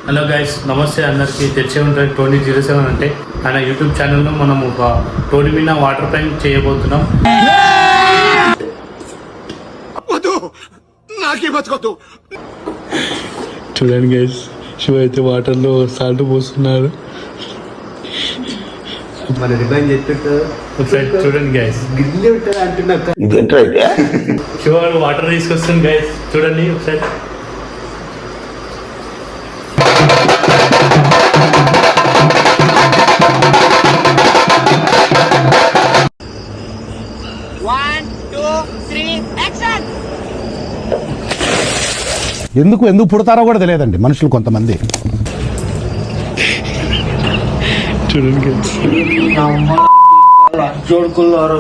Hello guys, నమస్తే అందరికీ. తెచ్చే ఉంటుంది 2007 అంటే ఆయన యూట్యూబ్ ఛానల్లో మనం ఒక టోనీ మీద వాటర్ ప్యాంక్ చేయబోతున్నాం. చూడండి గైస్, శివ అయితే వాటర్లో సాల్ట్ పోస్తున్నారు. మన రిమైండ్ చెప్పిట్టు ఒకసారి చూడండి గైస్. గిల్లి ఉంటుంది అంటున్నా. శివ వాటర్ తీసుకొస్తుంది గైస్, చూడండి ఒకసారి. ఎందుకు పుడతారో కూడా తెలియదండి మనుషులు కొంతమంది. చూడండి జోడుకున్నారు